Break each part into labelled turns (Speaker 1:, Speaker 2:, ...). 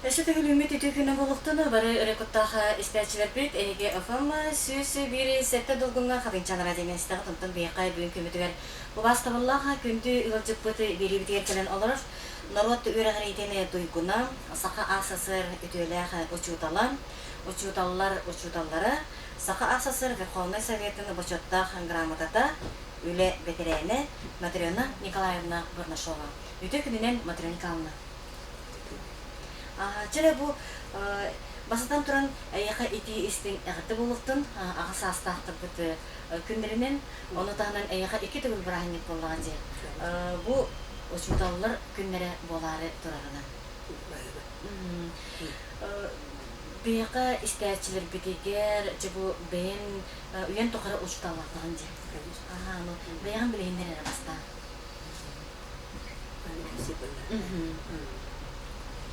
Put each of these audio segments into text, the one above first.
Speaker 1: Эшете гүлүмүт үтүкүнө болуктуну бары рекордтага истечилер бит эге офам сүз бири сетте долгунга хабинчанара деместага тонтон бейкай бүгүн көмүтүгөр убастабыллага күндү ылжыкпыт бири битер келен олоров народ үрәгәритене туйгуна сака асасыр үтүләх учуталлары сака асасыр Верховный Советын бочоттах грамотата үле ветерене Матрена Николаевна Горнашова. Үтүкүнүнен Матрена Николаевна. Чere bu basıdan turan yaqa iti istin aqtı bulutun aqsa astaqtı bit күндеринен onu tağынан yaqa iki tügül bırahinlik bolğan je. Bu uçutallar күннәре болары турарына. Бияка истәчилер битигер bu ben уен тохара uçutallarдан je. Ну биян билендер баста.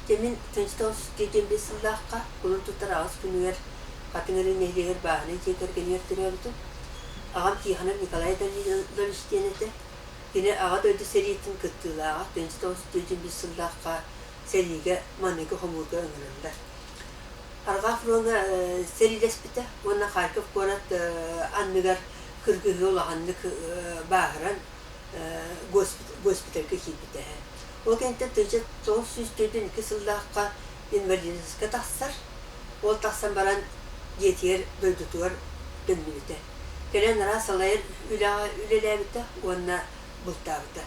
Speaker 2: Demin tınçtan sütücüm bir sıllıqqa, bunun tutar ağız günüyer, katınların nehliğer bağını çeker geliyor duruyordu. Ağam Tihanır Nikolay'dan dönüştüğünde, yine ağa döydü seriyetin kıttığı ağa, tınçtan sütücüm bir sıllıqqa, seriye manıgı homurga öngüründü. Arga fırına serilespite, ona Kharkiv korat anlıgar kırgıhı olağanlık bağıran gospitalga hibite. O kentte tüccar son süstüdün kısıllaqqa invalidiska tassar. O tassan baran yetiyer duydutuyor dönmülüte. Gelen rasalayır ülelebite ona bultavita.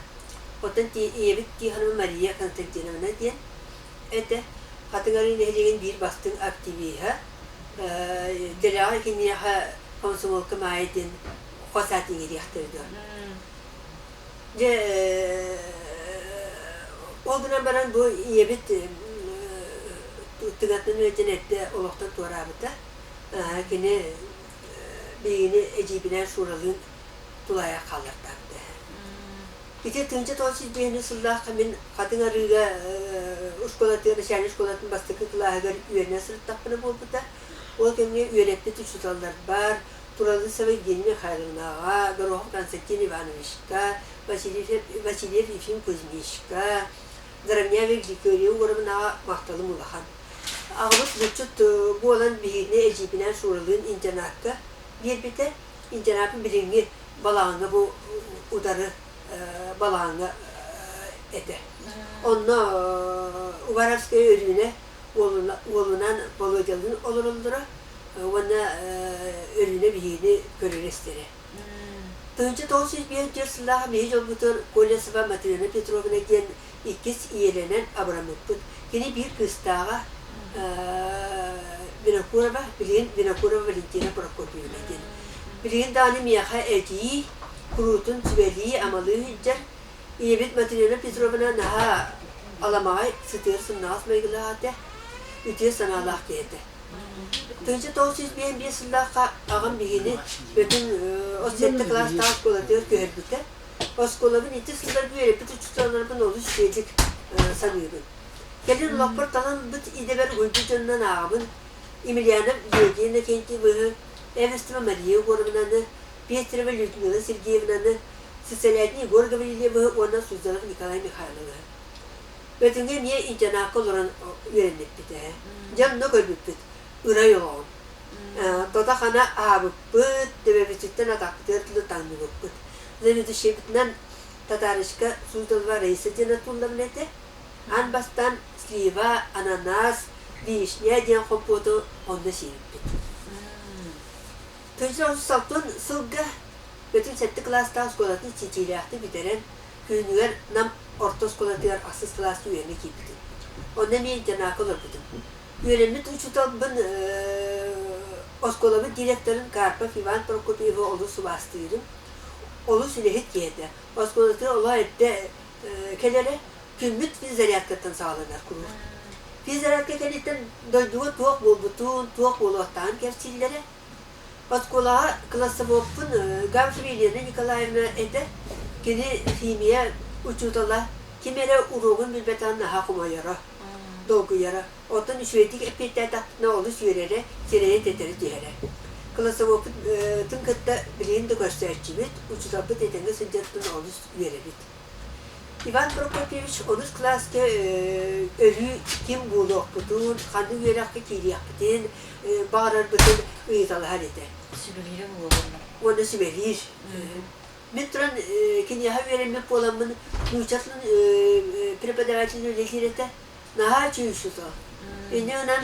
Speaker 2: Otan yebit Tihanım Maria Konstantinovna diyen ete katınların ehliğin bir bastın aktiviha delağı kiniyaha konsumolka maayedin kosatin geri yahtırdı. O günden beri bu yebit tıgatının öcenette olukta tuarabıda yine birini ecibine şuralığın tulaya kalırlardı. İşte tınca tolsiz bihini sıllah kamin kadın arıga uskolatı, şahane uskolatın bastıkı kılağa garip üyene sırıt tapını buldu. O kendine üyelepte tuşutallar var. Turalı sabah gelini hayrına, Garohov Konstantin Ivanovich'ka, Vasilyev Efim Kuzmish'ka, Zaramya ve Glikörü'nün grubuna mahtalı mulahan. Ağlık vücut bu olan birine ecibinen şuralığın incenakka, bir bite incenakın birinci balağına bu udarı balağına ede. Onunla Uvarovskaya ölüğüne olunan Volodyalı'nın olurulduğu, ona ölüğüne birine görülestere. Tınca tolsiz bir yırsılağı bir yolbutur Kolyasıva Matrena Petrovna gen ikiz iyelenen Abramov'un. Yine bir kıstağa Vinokurova, bilin Vinokurova Valentina Prokopievna gen. Bilin dağını miyaha ediyi, kurutun tüveliği amalığı hüccar. İyebet Matrena Petrovna naha alamay sıtırsın naz meygılağıda. Ütüye sanallah geldi. Tınca tolsiz bir sıllığa ağam bihini bütün o sette klasta oskolatıyor köherbüte. Oskolavın iti sıllar bir yere bütün tutanlarımın oluş şeylik sanıyorum. Gelin ulakpır talan büt ideber uyducanından ağabın Emilyana Yevgeyna kenti vıhı Evestima Maria Gormananı Pietrova Lyudmila Sergeyevna'nı Siselyadni Igor Gavrilyev'ı ona Suzanov Nikolay Mikhailov'ı. Bütünge miye incanakı olan öğrenmek bite. Canına koybüt bit. Ura yolun. Toda xana ağabıp bıt, dövebütütten ataklıdır tülı tanımlık bıt. Zeni düşebitinden Tatarışka Suzdalva reisi cenatullam nete. An bastan sliva, ananas, vişniya diyen kompotu onda şerip bit. Tönçler olsun saltun sılga bütün sette klasta skolatın çiçilahtı biteren köyünüler nam orta skolatılar asıl klasta üyerine kipitin. Onda miye incanakı olur bitin. Üyelenmet uçutalbın Oskolav'ın direktörün Karpov Ivan Prokopiev'i olu subastıyırım. Olu sülehit yedi. Oskolav'ın olay etti kelere kümmüt fizyaryatkatan sağlanar kurur. Fizyaryatka kelitten doyduğu tuğuk bulbutun, tuğuk buluğtan gerçillere. Oskolav'a Klasovop'un Gavrilyana Nikolayevna ede kini filmiye uçutala kimere uruğun bilbetanına hakuma yara. Dolgu yara. Otan şüyedik epeyte tahtına oluş yörere, seneye teteri diyere. Klasovop'un tınkıtta bileğinde gösterçimit, uçutabı tetenge sıcaktın oluş yörerit. Ivan Prokopievich onus klaske ölü kim buluq butun, kandı üyerakı kiriyak butun, bağırar butun ıyıtalı hal eder.
Speaker 1: Sübülüyle bu olurlar.
Speaker 2: Onu sübelir. Ben turan kinyaha verilmek olanın nüçatlın prepadavatını öylekirete naha çeyüşüz o. Eni önen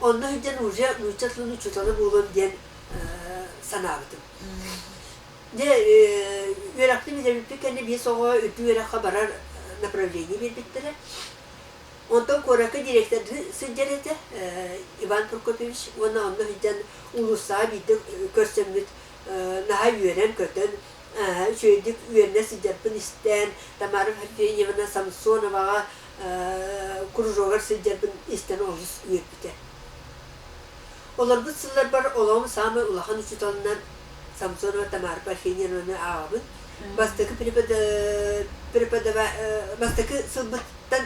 Speaker 2: onda hüccen uca nüçatlın uçutalı bulun diyen sanabıdım. De üyeraklı bir de bir bir soğuğa ötü üyerakha barar направление bir bittere. Ondan koraka direktörü sıncerete Ivan Prokopyevich ona onda hüccen ulusa bir de körsömüt naha üyeren kötün şöydik üyerine sıncerpın isten Tamara Harfiyevna Samsonova'ya kurujogar sıncerpın isten oluz üyer biter. Olar bu sıllar bar olamı sami ulahan uçutalından Samsonova Tamara Harfiyevna'nı ağabın. Bastaki bastaki сылбыттан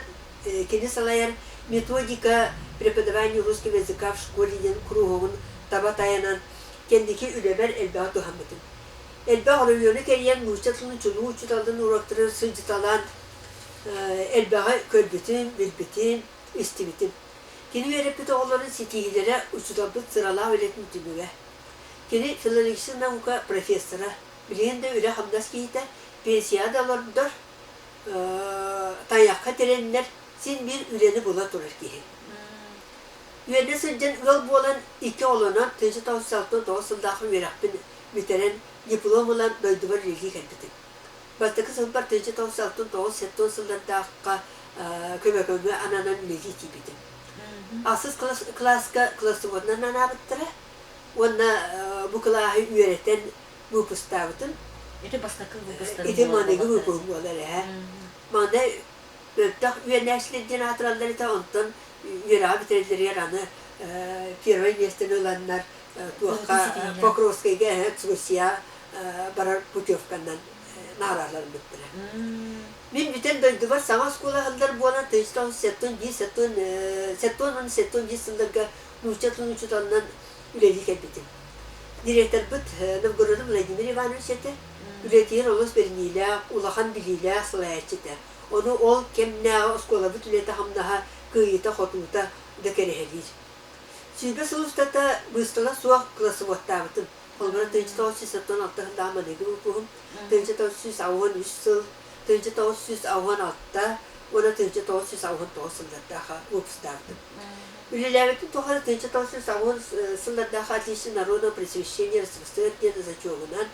Speaker 2: кені салайар методика преподавания русского языка в школе ден кругын таба таянан кендики үлебер элбаға тухамбытын. Элбаға районы керген мұрчатлының чулу учуталдың урактыры сылжыталан элбаға көрбітін, білбітін, істібітін. Keni öğretmeti oğulların sitihilere uçutalbıt sırala öğretim tümüge. Keni filologisinden uka profesora. Bileğinde öyle hamdas giyite, pensiyadalardır, tanyakka terenler, sin bir üreni bula durur ki. Üyende sıncan yol bu olan iki olanan, tınca tavsiyalı doğusundaki verakbin biteren diplom olan duyduvar ilgi kelbitin. Bastaki sınpar tınca tavsiyalı doğu setton sınırdaki kömekönme ananan ilgi tibitin. Asız klası ondan anabıttıra, ona bu kılahı üyereten bu pıstavıtın.
Speaker 1: Ete bastakıl bu pıstavı.
Speaker 2: Ete manegi bu pıstavıları ha. Manda öptak üyenerçilerden hatıraları da ondan üyera bitirirleri yaranı Pirva Üniversitesi olanlar Pokrovskay'a, Tsusiya, Barar Putyovkan'dan nararlarını bittiler. Min bütün döndüler sana skola hıllar bu olan tecrüben setton sınırga nuşçatlığından ülelik elbitin. Direktör bit Novgorod'un Vladimir Ivanovich'te üretiyor olos berniyle, ulahan biliyle sılayetçide. Onu ol kemne skola bit ülete hamdaha kıyıta hotuta da kerehelir. Sübe sılustata bıstala suak klası vattavıtın. Olmara tecrüben setton altında amanegi upuhum. Tecrüben avon üstül, tecrüben avon altta, ona tecrüben avon doğusundaki upustavıtın. Üleleveti tohara tecrüben avon sındaki ateşi naroda просвещения распространения зачёгынан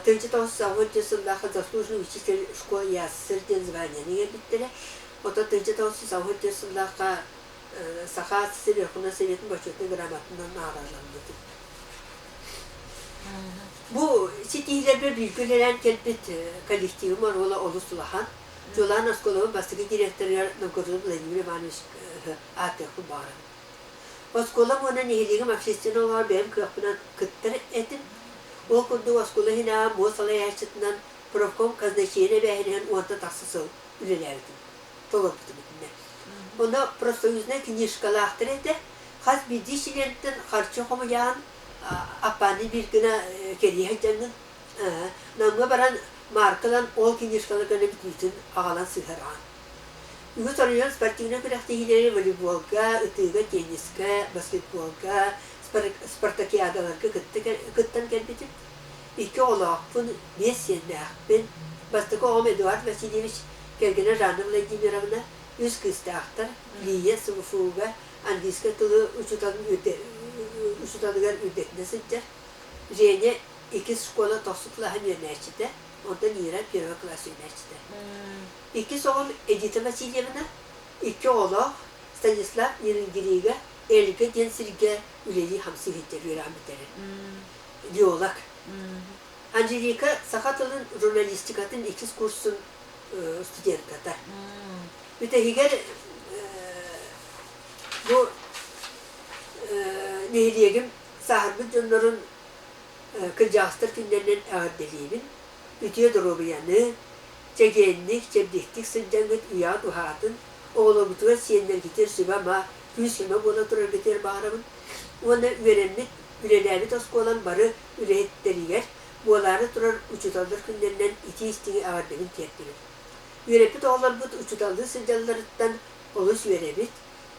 Speaker 2: тecrüben avon sındaki заслуженный учитель школы ясырден званияны биттеле. Ота тecrüben avon sındaki Saha Sivekuna Sovyet'in başörtü gramatından ağırlandı. Bu sitihlerle bilgilenen kelbet kolektivi var ola olusulahan. Jolan Askolova bastığı direktörler Novgorod Vladimir Ivanoviç Atekhu bağırın. Askolov ona nehirliği mafşesini olan benim kıyafına kıttır etin. O kundu Askolov hina Mosala yaşıtından Profkom kaznaşiyene beğenen uanta taksısı ülelerdi. Toloptu bitinde. Onda профсоюзная книжкалар ахтырете, хас бидишилентен харчы хомыян апаны bir güne keriye hecenden namga baran markalan ol knижкалар gane bitmiştin ağalan sıharan. Ügü soruyor sportivne kırahtihleri voleybolga, ıtıga, teniska, basketbolga, spartakiyadalarga kıttan gelbitin. İki olağın 5 senede ben bastaka Om Eduard Vasilyevich gelgene Rana Vladimirovna üst kıstahtar, liye sınıfıga, angiska tılı uçutadıgar üddetine sıcak. Jene iki skola tosuklahan yönerçide, ondan yıra pirva klas yönerçide. İki soğum Edita Vasilyevna, iki oğlu Stanislav Nirengiriga, Elga Densirga üleli hamsi hitler yörametleri. Diyolog. Angelika Sakatıl'ın jurnalistikatın ikiz kursun studentata. Mütehiger bu nehiriyegim sahibi onların kırcağıztır günlerinin ağırdeliğinin ütüye dorobiyanı, çegenlik, çebdiktik, sıncangıt, üya, duhatın, oğlu bütüve siyenler gitir, sübama, küsüme bola durar gitir bağırımın. Ona üverenlik, ülelerli tosku olan barı ülehetleri yer, boğaları durar uçutaldır günlerinden iti istiği ağırdelin tiyattirir. Ürepi doğalar bu uçutaldığı sıcalarından Onu süverebit.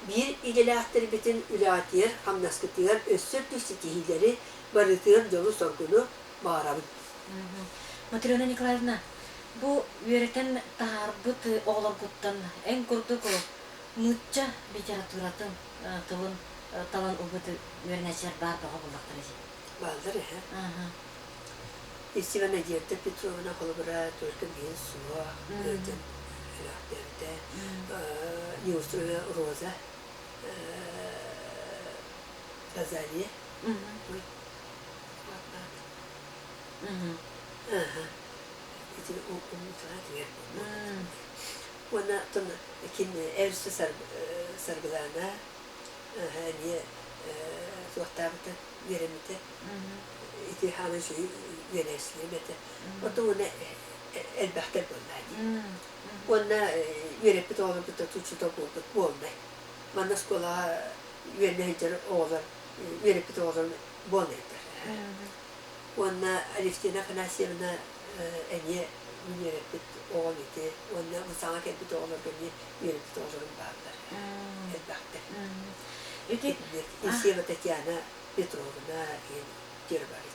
Speaker 2: Bir ilelahtır bütün ülatiyer, hamnaskıtıyar, össürtü sitihileri, barıtıyar yolu sorgunu bağırabın.
Speaker 1: Матрёна Николаевна, bu öğreten taharbıt oğlarguttan en kurduk o nutça literatüratın tılın talan ubıtı öğreneciler bar bağa buldakları.
Speaker 2: Bağlar ya. İstivana girdi, Petrovna kolubra, Türk'ün bir suğa, öğretin. Ilahterde, Yusuf'u Roza, Gazali. İşte o müsaade vermiyor. Ona tüm kin evsi sargılarına hani sohbette yeremite İşte hemen şey yönesilmedi. O da ona elbette bunlar. Ona yerepit olup da tutucu da bu olmay. Bana skola yönetici olur, yerepit olur bu nedir? Ona Aliftina Fanasiyevna eniye yerepit olmadı. Ona musana kelbit olur beni yerepit olurum bağlar. Elbette.
Speaker 1: Öte
Speaker 2: İşte Tatyana Petrovna Gerbarit.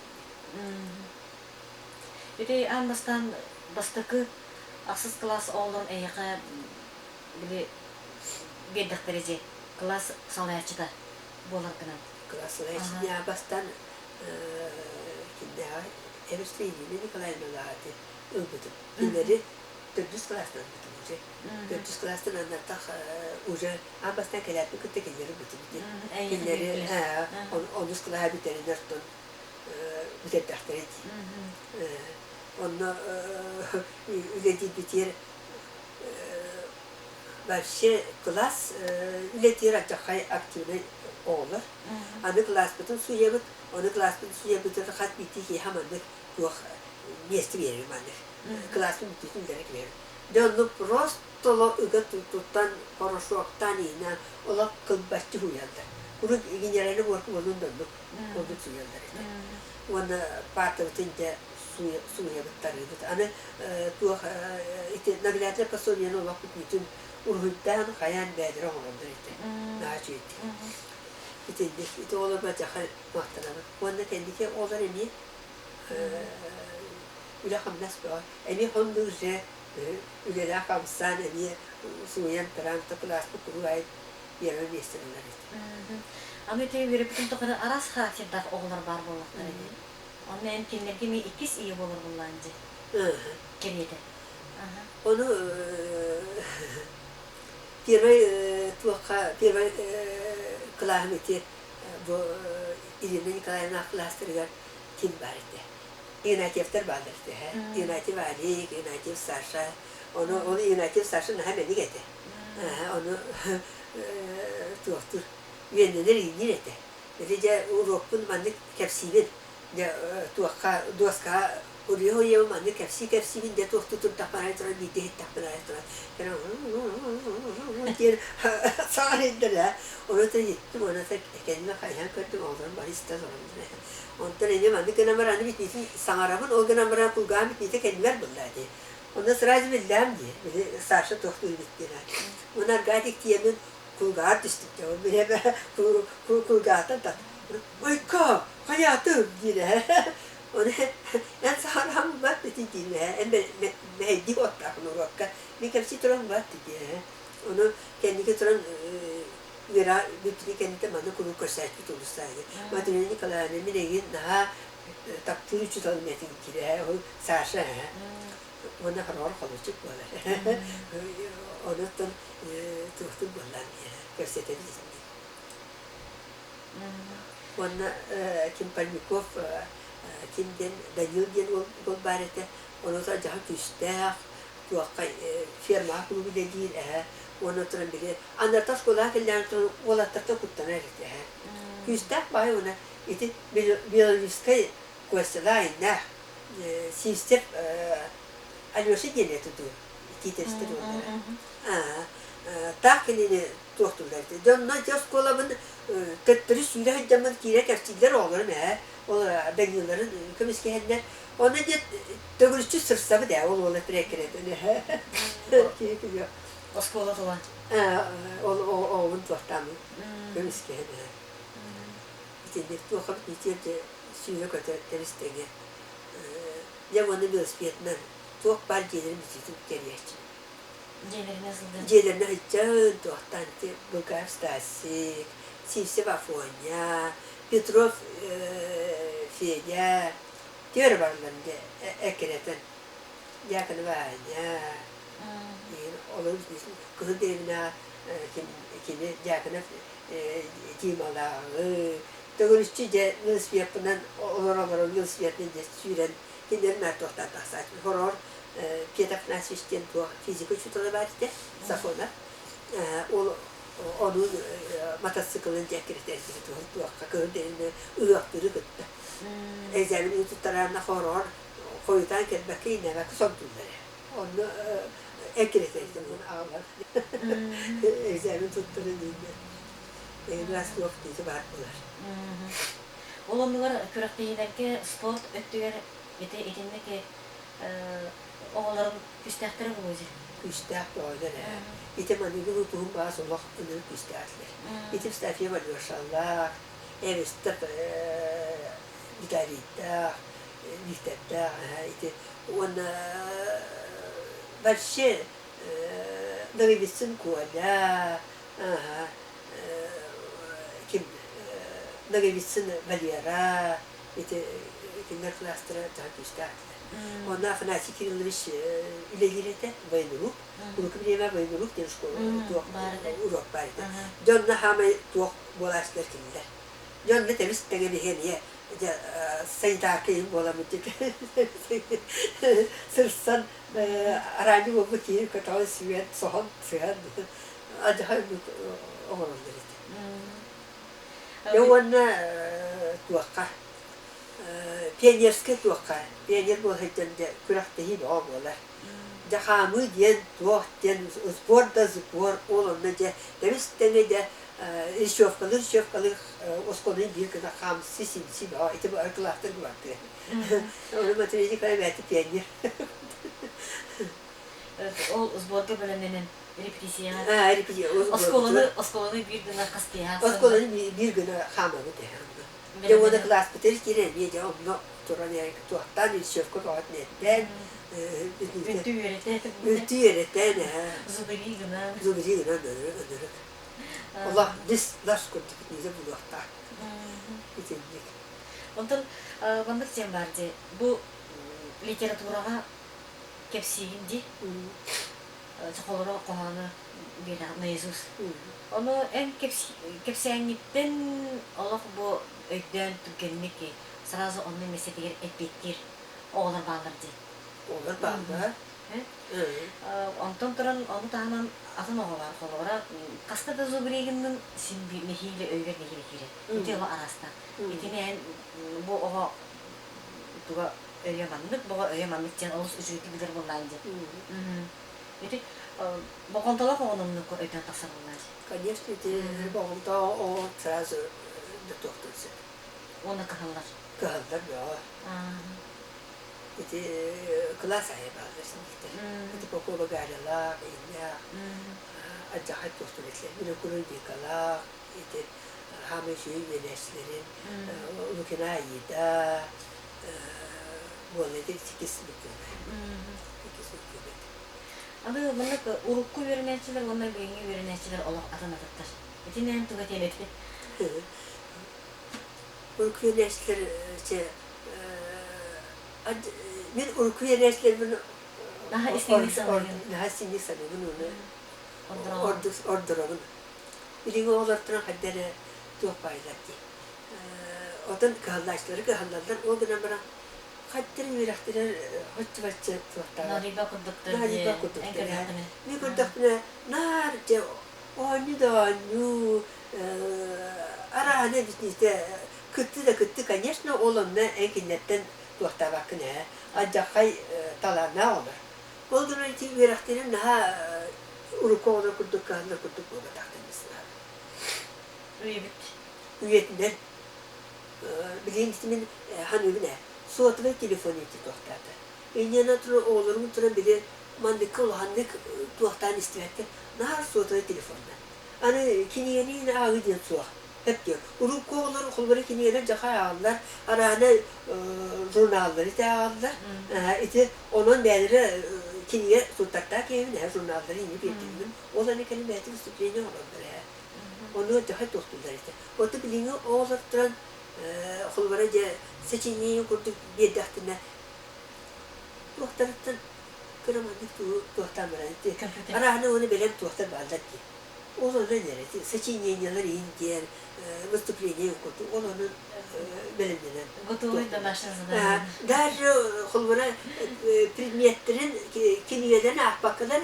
Speaker 1: öte anlastan bastıkı aksız klas olan eyağa bile bedek derece klas salayacıda bolarkına.
Speaker 2: Klasına içine bastan kimde Evstriyini Nikolay'ın olağatı ılbıdım. Kimleri 400 klastan bitince. 400 klastan anlatak uca bastan kelepli kıtta kimleri bitince. Kimleri 10 klas'a biterenler ton müteddahtar edi. Onu ületi bitir başka klas ületi rakay aktivne olur. Anı klas bütün suya bit, onu klas bütün suya bitir kat bitti ki hemen de bu mesti verir mandır. Klasın bütün gerek verir. Dönüp rostolo üget tuttan poroşoktan yine ola kılbaşçı huyandı. Bunu ginerene korku onun döndük. Onu suyanlar. Onu partavtınca suya bittarıydı. Anı bu işte nabilatlar pasolyanı olak bütün urhuttan kayan bedre olundur işte. Naci etti. İşte olur bacakı mahtanamı. Onda kendike olur emi üle hamnas bu. Emi hondurca üle hamsan emi suyan tarantı plastik kuruayı yerine istedirler işte.
Speaker 1: Ama te verip bütün tokada aras karakterler oğullar var bollukları. Onun emkinlerge mi ikis iyi olur bullancı. Geriydi.
Speaker 2: Onu первый классмете bu İlini Nikolay'ın klastırıgar kim var idi. Yönetivler bağlardı. Yönetiv Ali, yönetiv Saşa. Onu yönetiv Saşa'nın hemen gitti. Onu doktor yönlenir indirdi. Böylece Avrupa'nın mandık kapsivin. Doska uriho yeva mandık kapsivin de doktor tapmanayı sonra bir de tapmanayı sonra. Diye sağırdılar. Onu da gittim, ona da kendime kayhan kırdım, oğlum bari istas oldu. Ondan önce mandık gınamaranı bitmeysin, sağırabın o gınamaran kulgağın bitmeyse kendiler bunlardı. Ondan sıracı bildim diye, böyle sarşı doktor bittiler. Onlar gayet diyemin kulgağa düştük ya, böyle kulgağdan da. Oyka, hayatım diye. Onu en sağıram var dedi diye, en mehdi otakını roka, ne kapsi turan var diye. Onu kendi getiren vera bütün kendi bana kuru koşacak bir olsaydı. Madalya Nikolay'ın minegin daha takdir için almetin kire o Saşa. Ona karar kalacak böyle. Onu da tuhtu bulan gösterebiliriz. Ona Kim Parnikov kimden Daniel'den Golbarete onu da daha güçler tuakay firma kulu değil onu turan bile anlatas kola kellan turan ola tarta kutana rete güçler bay ona iti biolojiskay koşlayna sistem alyoşi geneti du iti testler onlara takini doktorlardı dönna jos kolabın tettiri suyla hacamın kire kapsiller olur ne ola Daniel'ların komiskenler ona da dövüşçü sırsabı da ola prekredi ne keyifli
Speaker 1: Oskola tuva.
Speaker 2: Oğlum tuahtamı. Gömüske. İçinde tuahap içinde suyu kadar temizlenge. Ya onu velosipedinden tuah bar gelirim için geriye.
Speaker 1: Gelir nasıldı?
Speaker 2: Gelirini açacağım tuahtan ki Bulgar stasi, Sivse Vafonya, Petrov Fedya, diyor varlarında ekreten. Yakını var ya. Olur bizim kızın evine kimi yakını timaları. Doğruçça velosipedinden oralara velosipedinden de süren kimler mertoktan taksat. Horor Pietaf Nasvişten bu fizik uçutada var idi. Safona. Onun motosikletin cekretleri tuğ kakırderini ıyaktırı gitti. Ezelin tuttarlarına horor koyudan kelbeki yine bak soktular. Onu ekretlerdim onu ağlar. Ezelin tuttarı değil. Biraz yok diye var bunlar.
Speaker 1: Olanlar kürekteyilerke sport öttüger edinmek oğulların küstahtere bulucu.
Speaker 2: Küstah böyle. İtim anne bir ruhum bazı Allah önür küstahlar. İtim stafiye var maşallah. Evet staf gitarista, liftetta, İtim ona başşı nagibitsin kuala. Kim nagibitsin valiyara. İtim kimler klastra takıştahlar. Ondan sonra fikirlerimiz ileride bayılırız. Bunu kimliğime bayılırız diye şkolu Urok vardı. Canla hame tuğ bolaşlar kimler. Canla temiz tegeli hediye. Sayıdaki bolamayacak. Sırsan aracı bu ki katalı sivet soğan sıhan. Acayip oğlanlar. Ya ona tuğka. Pionierske tuğka. Pionier bu hecende kürekteyi de olmalar. Jahamı diyen tuğ diyen spor olanlar demiş de şofkalı oskonun bir kadar hamsi simsi var. İşte bu arkadaşlar vardı. Onu matematik kaybeti pionier.
Speaker 1: O uzborga bölümünün repetisiyon.
Speaker 2: Repetisiyon.
Speaker 1: Oskolalı bir gün kastaya.
Speaker 2: Oskolalı bir gün hamalı de. Ya ona klas bitir giren ya onu turanaya tuğtan bir şofka var netten. Ültü yöneten. Zubiri gına önürük. Allah biz las kuntuk nize bulakta. Bitindik.
Speaker 1: Ondan bandık sen vardı. Bu literaturaga kepsiyindi. Çakolora kohanı bir naizuz. Onu en kepsiyengitten Allah bu öykden tükenmek ki sırası onun meseleleri etbektir. Oğlar bağlardı.
Speaker 2: Oğlar bağlar.
Speaker 1: Ondan turan onu tamamen atın oğlar kolora. Kasta da zubriginin şimdi nehiyle öyle nehiyle. Bütün o arasında. Bütün bu o tuğa öyemanlık, bu öyemanlık için olus ücretli bilir bunlarca. Bütün bu kontalar onunla öten tasarımlar.
Speaker 2: Конечно, это болда о сразу до доктора.
Speaker 1: Onu kahanlar.
Speaker 2: Kaldı ya. İşte klas ayıbarsın işte. İşte kokulu gariler, ya. Acayip doktorlar. Bir kurun dikala, işte hamişi yöneticilerin, ülkenayi da böyle de ikisini
Speaker 1: Adı bunlar urukku öğreniciler, onlar beyni öğreniciler olarak adını tuttar. Bütün en tuğat eleti.
Speaker 2: Urukku öğreniciler bir urukku öğreniciler bunu
Speaker 1: Daha istedik sanırım.
Speaker 2: Daha istedik sanırım onu. Ordurağın. Bilin oğlardan haddere tuğ paylattı. Odan kıhallardan o gün ama Hattırın yürektiler hoşçavatçı tuğattalar.
Speaker 1: Nariba kurduktur.
Speaker 2: Nariba kurduktur. Ne kurduktur? Narca onu da onu arahane bitniyse kıttı конечно olanla enkinletten tuğatta bakına acakay talarına olur. Olduğunun için yürektiler daha uruku onu kurduk kahında kurduk bu bataktığımızda. Üyetinden bilin ismin hanımine Suat ve telefonu etti doktorda. Enyana tura oğlumun tura bile mandıkı olahanlık tuhtan istemetti. Nahar soğutayı telefonda. Hani kiniyeni ağı diye soğuk. Hep diyor. Uruk koğular, okulları kiniyene caka ağırlar. Arana jurnalları da ağırlar. İti onun beyleri kiniye tutakta kevin her jurnalları yeni bitirdim. O zaman kendi beyleri sütleyeni olanlar ya. Onu daha dostlar işte. O da biliniyor oğullardan okullara seçeneği kurduk bir dahtına. Doktordan kıramadık doktor bıraktı. Arana onu belem doktor bağladı. O zaman neresi? Seçeneğinler iyi diğer выступление kurdu. Onun belemden.
Speaker 1: Готовый домашний
Speaker 2: Даже okullara предметlerin kiniyeden ahbaklar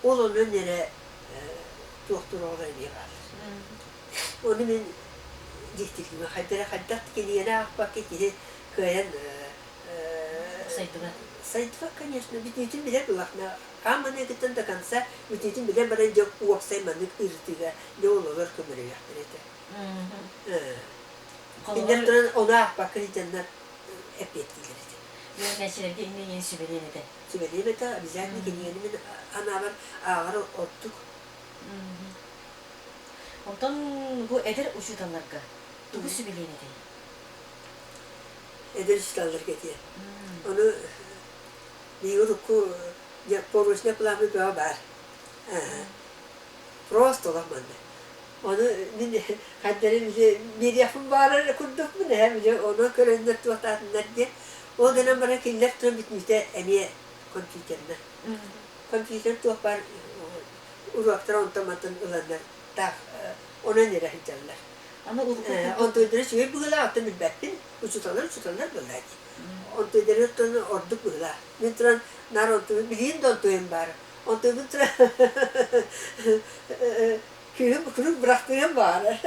Speaker 2: onun nere doktor olayı var. Onu ben diktikimi haddat kiniyene ahbak ki kayan Saydık, конечно, bütün bile bulakna. Ama ne gittin de kansa, bütün bile bana çok uaksaymanlık ırtıga ne olur kömürü yaptırdı. İnler duran ona bakır cennet hep etkileri.
Speaker 1: Yöneticilerge yeni sübeliyene de.
Speaker 2: Sübeliyene de bizden de kendilerinin ana var ağır ottuk.
Speaker 1: Ondan bu eder uçudanlarga. Bu sübeliyene de.
Speaker 2: Eder uçudanlar getiyor. Onu diyoruz ki poruşne kulağımı bir var. Prosto olamanda. Onu hadderin bir yapım bağırır kurduk mu ne bile onu köründe tuhatatınlar diye. O dönem bana killer turan bitmişti emiye kompüterine. Kompüter tuh var uğraktıra ontamatın olanlar. Tak ona nere hicallar.
Speaker 1: Ama
Speaker 2: on tuydurur şöyle bugüla attım bilbettin. Uçutanlar böyle. On tuydurur tuğunu orduk bugüla. Nitran nar on tuğun bilin de on tuğun var. On tuğun tuğun köyüm kurup bıraktığım var.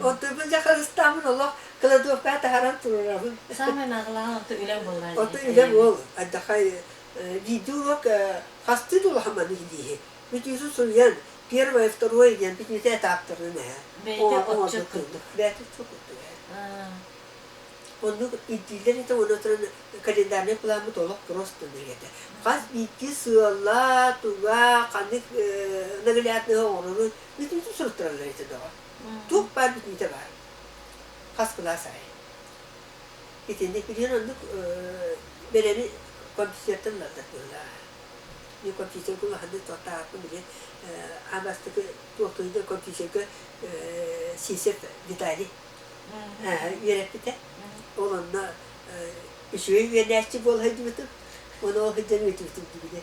Speaker 2: On tuğun jakar İstanbul Allah Kıladovka taharan tururabın.
Speaker 1: Samen ağlahan otu ülen bollar.
Speaker 2: Otu ülen bol. Adakay video bak hastı dolu hamanı gidiyor. Videosu soruyan первое, второе день, bitmesi etaptırdı ne?
Speaker 1: Belki o çok
Speaker 2: kötü. Belki çok kötü. Onu iddileri de onu kalendarne kulağımı doluk prosto nerede. Kas bitti sığala, tuğa, kanık nagliyatlı onu bütün sırtlarlar ise de var. Çok var bitmesi var. Kas kulağı sahi. İtinde biliyor onu beleni kompüterden lazırlar. Ni kompüter kullandı tohta aklı bile amastıkı tohtuydu kompüterke sisef detaylı. Yönetmede. Onunla şöyle yönetici bol hacımıdım. Onu o hacımı götürdüm gibi de.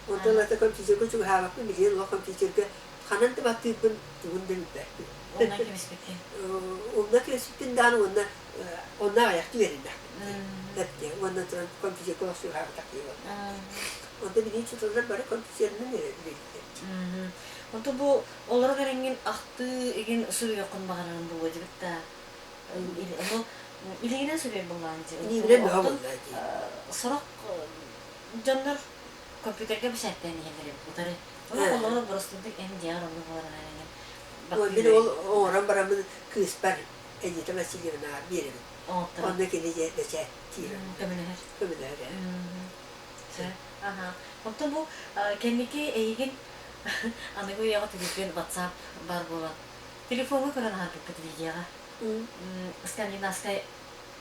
Speaker 2: Ondan da kompüterke çok havaklı biliyor. O kompüterke kanan da baktı ben bundan belki.
Speaker 1: Ondan kimisi peki?
Speaker 2: Ondan kimisi daha ondan ayakta verirler. Hep diye. Ondan sonra kompüterke o şu havak takıyor. Onda bilinç tutanlar bari kompüterinin verildi.
Speaker 1: Onda bu olarak rengin aktı egin suyu yakın bağlanan bu vacibette. Onu iligine söyleyeyim bunlarca.
Speaker 2: İligine daha bunlarca.
Speaker 1: Sorak canlar kompüterge bir şeyden yenilip butarı. Ona olarak burasındaki en diğer onu bağlanan rengin.
Speaker 2: Bir o oran baramın kıspar edite meseliyona birim. Onda gelince de şey tiro. Kömürler.
Speaker 1: Aha. Onda bu kendiki egin Amigo ya tujuan WhatsApp bar bola. Telefonmu kurang harap ketiga. Sekali naskah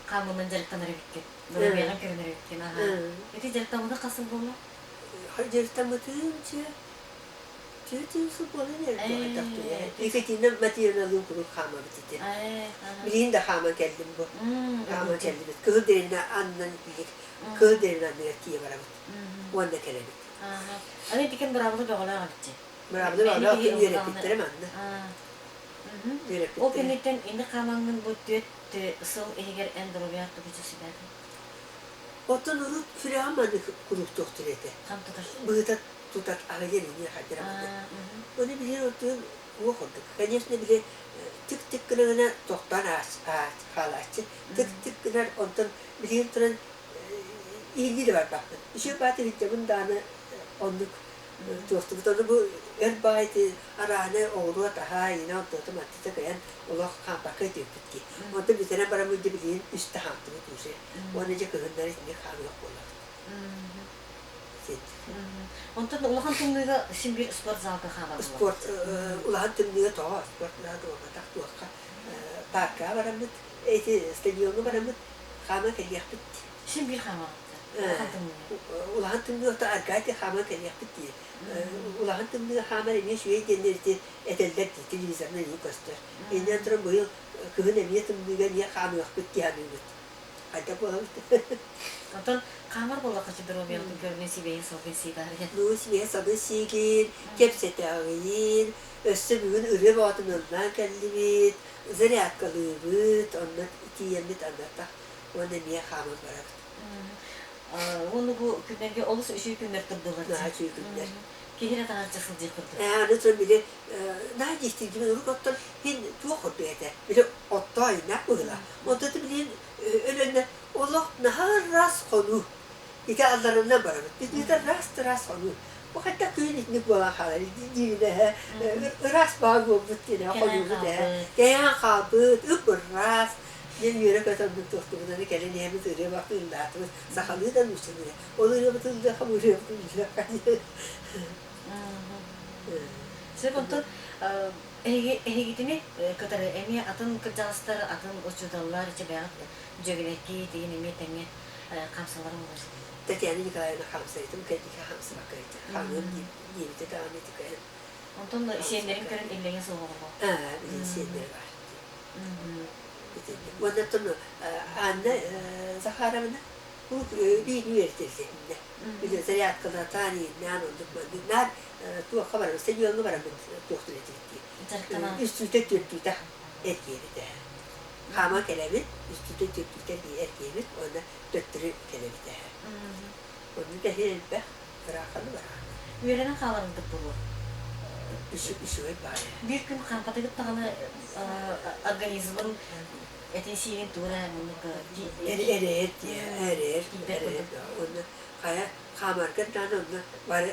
Speaker 1: kamu menjelek tanah ribet. Berbiakan kira ribet. Nah, itu jelek tamu dah kasih bola.
Speaker 2: Jelek tamu tu tu bola ni ada tu ya. Ikitina material lu kuru kama betul. Bilin dah kama keldim bu. Kama keldim. Kehderina annan bilik. Kehderina nereki baram. Wanda keldim.
Speaker 1: Ani diken berapa tuh kalau aja.
Speaker 2: Berapa tuh kalau aku yürütüktür mana?
Speaker 1: O penitten ini kamanın bu düet sol eğer endrobiya tutucu siber.
Speaker 2: Otan urut firamanı kurup doktorete.
Speaker 1: Kam tutar.
Speaker 2: Burada tutar ağayen ini hadira. Onu bilir otun o kurduk. Конечно bile tık tık kırığına doktor halatçı. Tık tık kırar ondan bilir turan ilgili var bakın. İşe batı hitabın dağını onluk dostum da bu erbaydı arane oğlu daha yine otomatik kayan Allah kampaka döktü. Onda bir tane bara müdde bilin üstte hattı bu şey. Onu nece kızınlar içinde kalıyor bolar. eten.
Speaker 1: Ondan ulahan tümlüğü şimdi bir spor zalga xabar
Speaker 2: Sport ulahan tümlüğe toğa sportlara doğru taktuakka parka varamıt, eti stadionu varamıt, xama keliyaq bitti.
Speaker 1: Şimdi bir xabar.
Speaker 2: Ulahan tümlüğe toğa argati xama keliyaq bitti. Ulahan tümlüğe xama emye şüye denirdi, eteller di, televizyonda iyi göster. Enden sonra bu yıl kıhın emye tümlüğe niye xama yok bitti ya büyümüt. Hadi bu alıp.
Speaker 1: Ondan xabar bolla kaçıdır o bir görünesi beyin sohbeti var ya.
Speaker 2: Nusmiye sabı sigin, kepsete ağıyın, össü bugün ırı batımından kellibit, zariat kalıbıt, ondan iki yemit anlatta, onu niye xamız bıraktı.
Speaker 1: Onu bu günlerge olursa üçü günler durdular.
Speaker 2: Daha çünkü günler.
Speaker 1: Kehire tanıcısıl yıkırdı.
Speaker 2: Anı sonra bile, ne geçti gibi uruk ottan, hin çok oldu ete, bile otta inek buyla. Onda da bilin, önünde, Allah nahar ras konu. İki adlarından beraber. Biz de rast konu. Bu hatta köyün içinde bulan haları, diyine, rast bağı oldu yine, konuyu da. Geyan kabıt, ıpır rast. Ben yürek atandık dostumuzdan gelin hemiz ırıya baktığında atımız, sakalı da müşteri. Onu ırıya batıldı, hamuraya batıldı.
Speaker 1: Sebab ondan gitimi kadar emi atın kırcağızlar, atın uçudallar, içe beyaz cögeleki diye nimetenge kamsalarım var.
Speaker 2: Tatyana Nikolayevna hamsaydım, kendiki hamsı bakaydı. Hamım gibi de devam ettik.
Speaker 1: Ondan da şeylerin körün ellerine soğuk mu?
Speaker 2: Bir şeyler var. Ondan sonra anne Zaharam'ın bu bir üniversitesinde. Bir de zariat kadar tane ne olduk mu? Nar tuğa kabarım, seviyorum var mı? Doktor edildi. Üstüde dörtlüde erkeği de. Hama kelemin üstüde dörtlüde bir erkeğimiz, ona dörtlü kelemin de. Onu da herhalde bırakalım var.
Speaker 1: Üyelerin kalanındık bunu.
Speaker 2: Işığı var.
Speaker 1: Bir gün kampata gittiğini organizmin etin tuğra
Speaker 2: Erer. Onu kaya kamarken onu var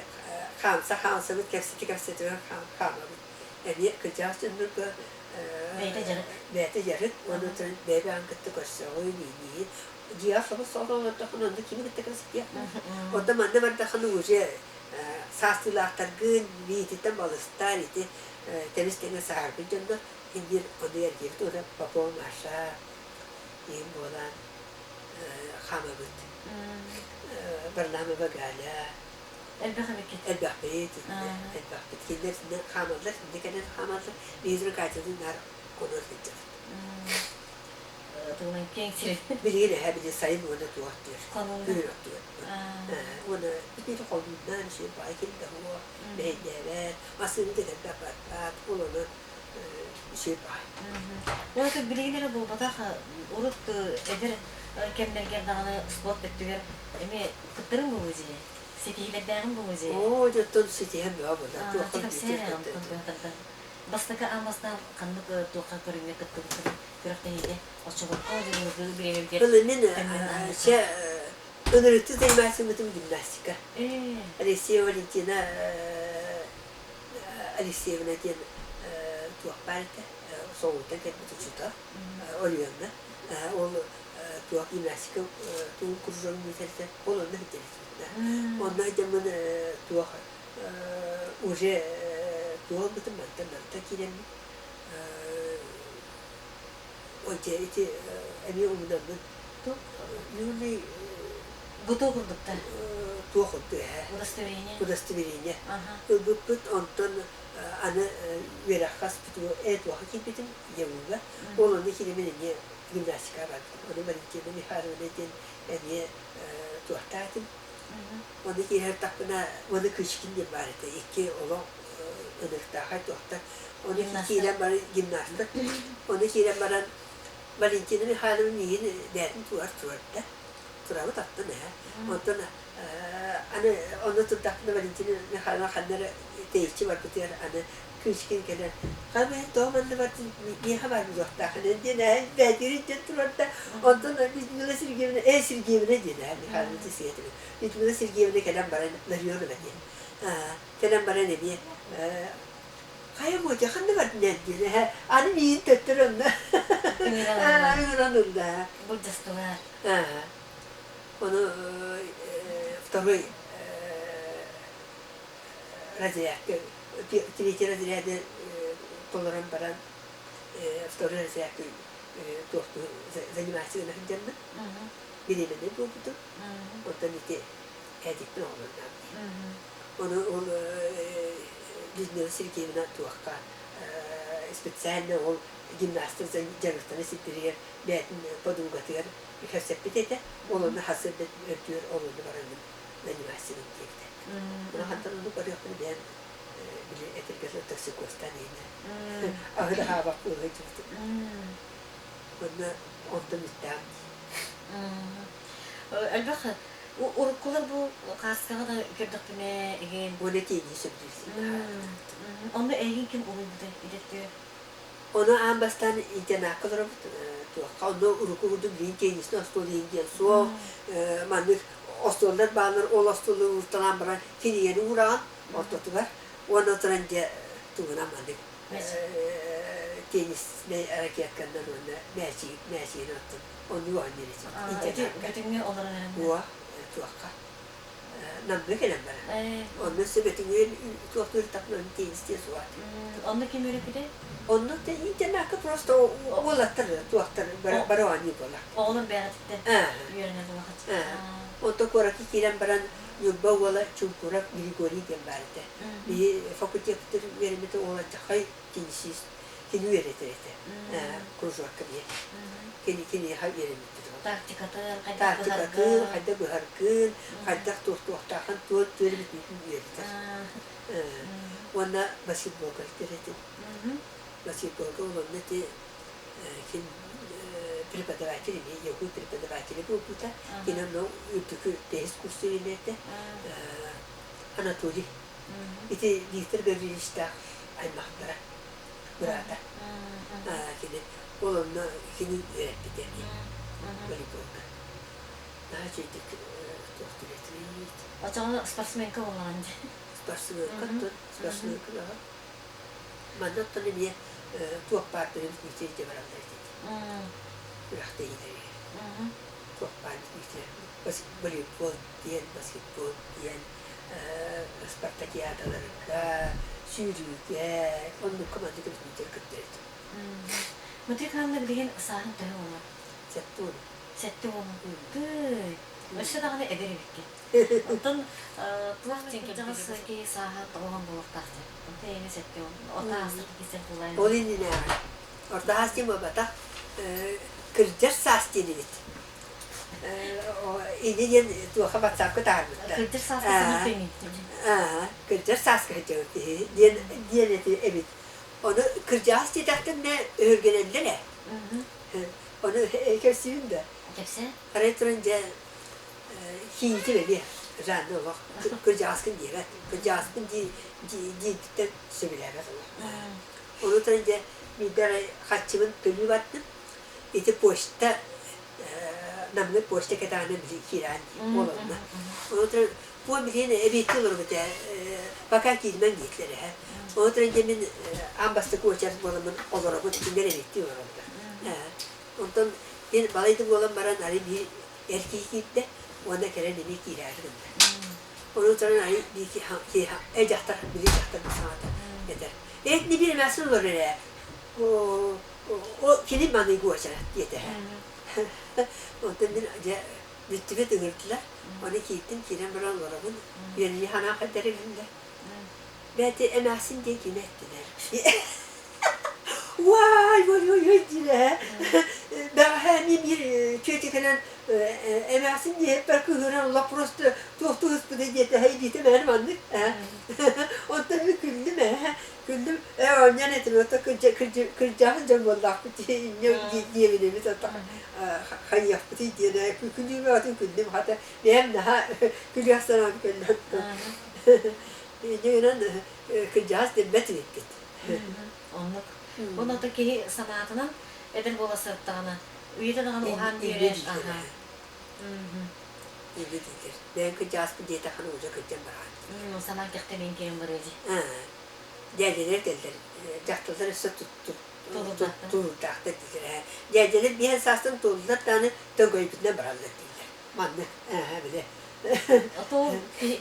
Speaker 2: kamsa bir kefseti var kamarken. Yani kıcaksın bu beyte yarık onu tren bebe angıttı koşsa oynuyor. Diğer sabah sonra da onun kimi gitti kasıt ya. O da manda var da hanı uca sastılar gün vititten balıstar idi. Temiz sahibi canında indir onu yer girdi. O da babam aşağı yiyim olan hamamıt. Barnamı bagala. Elbahbet. Kendisinden hamadılar. Şimdi kendisi hamadılar. Bizden kaçırdığınlar konur gitti.
Speaker 1: Tuğlan gençleri.
Speaker 2: Biriyle hem de sayım ona tuğat diyor.
Speaker 1: Konulu.
Speaker 2: Buyur diyor. Ona bir konundan şey baygın da o meydeler. Aslında da kapat. Onu şey bay.
Speaker 1: Ona da bilgileri bu bada urut eder kemlerge dağını spot ettiler. Emi kıttırın bu müziği. Setihilerden bu müziği.
Speaker 2: Oo, jatın setihem ya burada.
Speaker 1: Çok seyrem kıttırdı. Bastaka amasdan kanlık tuğka körünge kıttırdı. Kırıktaydı. O çabuk koyduğunu bilebilirler.
Speaker 2: Kılının şey önürüktü zeymezsin bütün gimnastika. Alexey Valentina diyen tuğak barda. Soğuktan kendisi uçuda. Oluyorlar. Onu tuğak gimnastika tuğun kuruşlarını biterse onunla biterse. Onlar da bana tuğak uca tuğak bütün mantanlar kirem o ceheti emi umudamın yuni
Speaker 1: Bu da kurduk da.
Speaker 2: tuğak oldu ya. Burası vereyim. Bu ondan ana verakas tuğu tuğak kipitim yavuga. Onun da kiremin niye gimnastika var. Onu ben kiremin harmanedin emi tuğak tatim. Onu ki her takına onu kışkın diye bari de iki olan önükte hay tuğakta. Onu kiren bari gimnastik. Onu kiren bari Valentina'nın hanımın yeni derdim tuğar tuğarda. Tuğramı tattı ne? Ondan onu tutaklı Valentina'nın hanımın hanımları değişçi var bu diğer kışkın gelen. Kame doğmanlı var niye haber mi yokta? Hani ne? Bedirince tuğarda. Ondan biz Mila Sergeyevna, Sergeyevna diye hanımın siyetini. Biz Mila Sergeyevna gelen bana narıyor ne diye. Gelen bana ne diye. Kaya moca kanı var ne diye. Annem iyi töttür onda. Ünranında.
Speaker 1: Bu dastular.
Speaker 2: Onu второй разрядка. Третий разряд толеран баран, второй разряд тохту занимается на хендерна. Беременный был потом. Вот там эти эдик новый нам. Он Людмила Сергеевна Тухка специально он гимнаст за жаргостаны сипирер бәтін подругатыр хәсәппетете олны хасыбет өтür олны баранын занимается дикте. Бuna hatta onu barıqını ben bile etirgəsə toksikostan yine. Ağır hava qoydu. Buna ondan istem.
Speaker 1: Elbette uruklar bu kaskada da gördük ne egen.
Speaker 2: Bu ne tiyini söylüyorsun.
Speaker 1: Onu egin kim olurdu iletti.
Speaker 2: Onu ambastan intena kadar onu urukudum linkenisini astolingen so manlık ostollar bağlar olastolu urtalan baran kiniyeni uğran ortatılar. Ona tarınca tuğuna manlık. Tenis ne hareketlerden onu merciğini attım. Onu yuvan neresi.
Speaker 1: Götünü olarak
Speaker 2: Buğa tuğaka. Namlı gelen bana. Onun sebetini tuğaktır takmanın tenis diye suat.
Speaker 1: Onu kim öğretti?
Speaker 2: Onu da intena ka prosto olattır tuğaktır barawani bola.
Speaker 1: Oğlum beğetti. Yürüne bu vakit.
Speaker 2: Onto koraki kiran baran yubba wala chumpurak Grigori gembarde. Bir fakültedir verimde olacak hay kinsiz kini veretirete. Kurjak gibi. Kini hay verimde. Taktikatı, hayda buharkın, hayda tuhtahan tuğut verimde veretir. Ona basketbol kaliterete. Basketbol olan neti kin preparatori ne yahu preparatori bu puta kinano yutuku test kursu inete Anatoli ite diktir görüşte ay mahtara burada kini olanla kini öğretti yani böyle böyle daha şeydik doktor etmeyi
Speaker 1: Acaba sportsmen kavgalandı.
Speaker 2: Sportsmen kavga manat tanımıyor tuğ partnerim niçin cevaplar Rahat değil. Çok panik voleybol diyen, basketbol diyen, Spartakiadalar, sürüge, onun komandı gözünü kırdı.
Speaker 1: Mutlu kanlı bilgin sahip de ona.
Speaker 2: Settun.
Speaker 1: Settun. Good. Başta da ne ederim ki. Ondan plastik cevası ki sahip olan bu ortası. Ondan yeni settun. Orta hasta ki settun.
Speaker 2: Olin ne var? Orta hasta mı bata? Kırcır sas denildi. İniyen tuha batsam kadar mı?
Speaker 1: Kırcır sas sana peynir.
Speaker 2: Kırcır sas kırcır. Diyen eti evet. Onu kırcağız dedikten ne örgülendiler ne? Onu hekasıyım da.
Speaker 1: Hepsi?
Speaker 2: Retronca hiyiti veriyor. Randı o. Kırcağız kın diye. Kırcağız kın diye söyler. Onu tanınca bir de kaçımın tölü battım. İti poşta namlı poşta kadar bile kiran olanla. Onu tanınca bu bilene ebiyetli olur bu da. Bakar ki ben gitleri ha. Onu tanınca ben ambastık uçar bolamın olarak bu tikinler ebiyetli olur orada. Ondan ben balaydım olan baran hani bir erkek gitti. Onda kere demek kirardım. Onu tanınca hani bir ki ecahtar bir ecahtar bir sanata yeter. Evet ne bilmezsin olur öyle. O kimin bana güveçer yeter. Ondan ben bütçe dağıttılar. Onu gittim kiren bir anlarımın. Yani hana kadar elinde. Ben de emersin diye ettiler. Vay vay vay vay diye. Ben hem bir kötü falan emersin diye hep bakıyorum. Allah prosto tohtu hıspı diye de haydi de benim anlık. Ondan bir güldüm güldüm. Ondan ettim. O da kırcağın canboldak diye bilemiz hatta. Hayır yaptı diye de güldüm güldüm hatta benim daha gülüyorsan güldüm. Yine kırcağız demet etti.
Speaker 1: Onluk. Onun da ki sanatının edil bola sırttığını. Uyuda da onu ohan diyor. Ben kırcağız bir diye takını olacak kırcağım bana. Sanat kırtı kerim var öyle.
Speaker 2: Derdiler. Cahtalar ise tutuldu. Derdiler bir esasın tutuldu. Tane döngüyü bitne bırakıldı. Manlı. Böyle
Speaker 1: Ото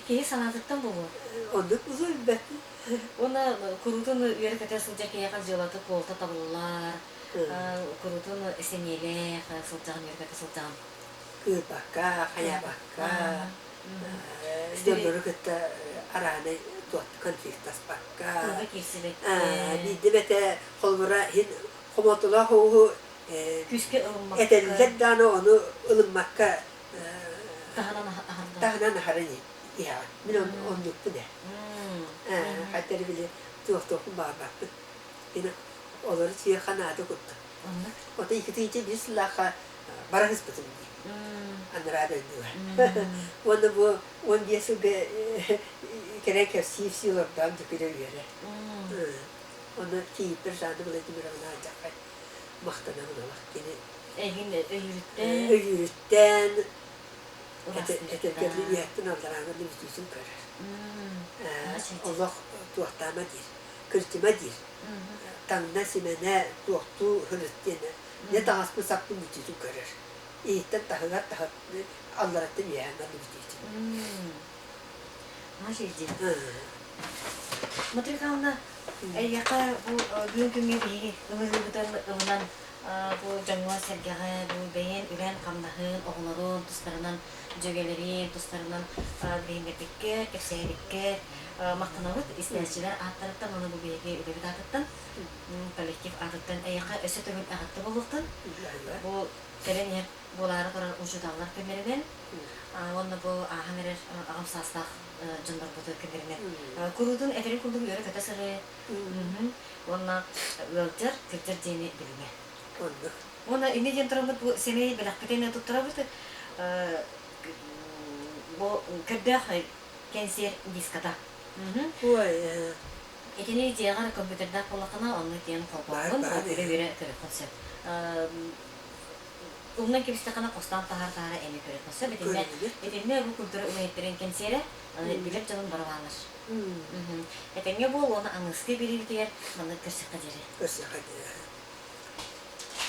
Speaker 1: киһи санаатыттан булу.
Speaker 2: Onu uzun belki.
Speaker 1: Ona kurutun üyerekete sılca kiyaka jolata kolta tabullar. Kurutun eseniyele sılcan üyerekete sılcan.
Speaker 2: Kır bakka, kaya bakka. Döndürü kıtta arane tuat konfliktas bakka.
Speaker 1: Kurda kirsilik.
Speaker 2: Bir de bete kolbura hin komotula hoğu
Speaker 1: Küske ılınmak.
Speaker 2: eteller dana onu ılınmakka
Speaker 1: Tahanan ahanda.
Speaker 2: tahnan harani. Ya, min onu bu ne? Hatta bile tuhtokun bağırmakta. Yine onları çiğ kanadı kuttu. O da iki bir silahla bara hızbıtım diye. Anlara döndüler. Onu bu, onu diye sübe gerek sivsi oradan tükürüyor yere. Onu tiyip bir zandı bile dümürümün alacak. Mahtana buna bak. Yine
Speaker 1: Egin öğürütten.
Speaker 2: öğürütten eterkerli üyetten aldıran bir üstüsün görür. Allah tuhtama dir. Kırtıma dir. Tanrına simene tuhtu hırıttığını. Ne dağıs mı saklı mütüsün görür. İyitten tahılar tahıt Allah'tan üyeğinden mütüsün.
Speaker 1: Maşallah. Matrikanda yaka bu günkü gibi ıvızlıktan ıvınan bu canlı sergaha bu beyin üren kamdahın oğulların tuzlarından cögelerin tuzlarından beyinlerdikke kefseydikke mahtanavut isterçiler atlarıttan onu bu bilgi ödevi dağıtıttan kolektif atıttan yaka öse tövün ağıttı buluktan bu teren yer buları kuran uçudallar kümlerden onu bu ahamirer ağam sastaq jundar butu kümlerine kurudun eterin kurdum yörü köte sırı ona ölçer kırtır dini bilme ona ini diyen tarafı bu seneyi belakıtene tutturabıtı bu kırda kanser diskata etini diğer kompüterden kullanana onu diyen kalbağın böyle bir konsept Ondan kibiste kana kostan tahar emi göre konsept etine bu kültürü ürettiren kansere bilip canın baravanır etine bu onu anıskı biri diğer bana kırsık kaderi
Speaker 2: Kırsık kaderi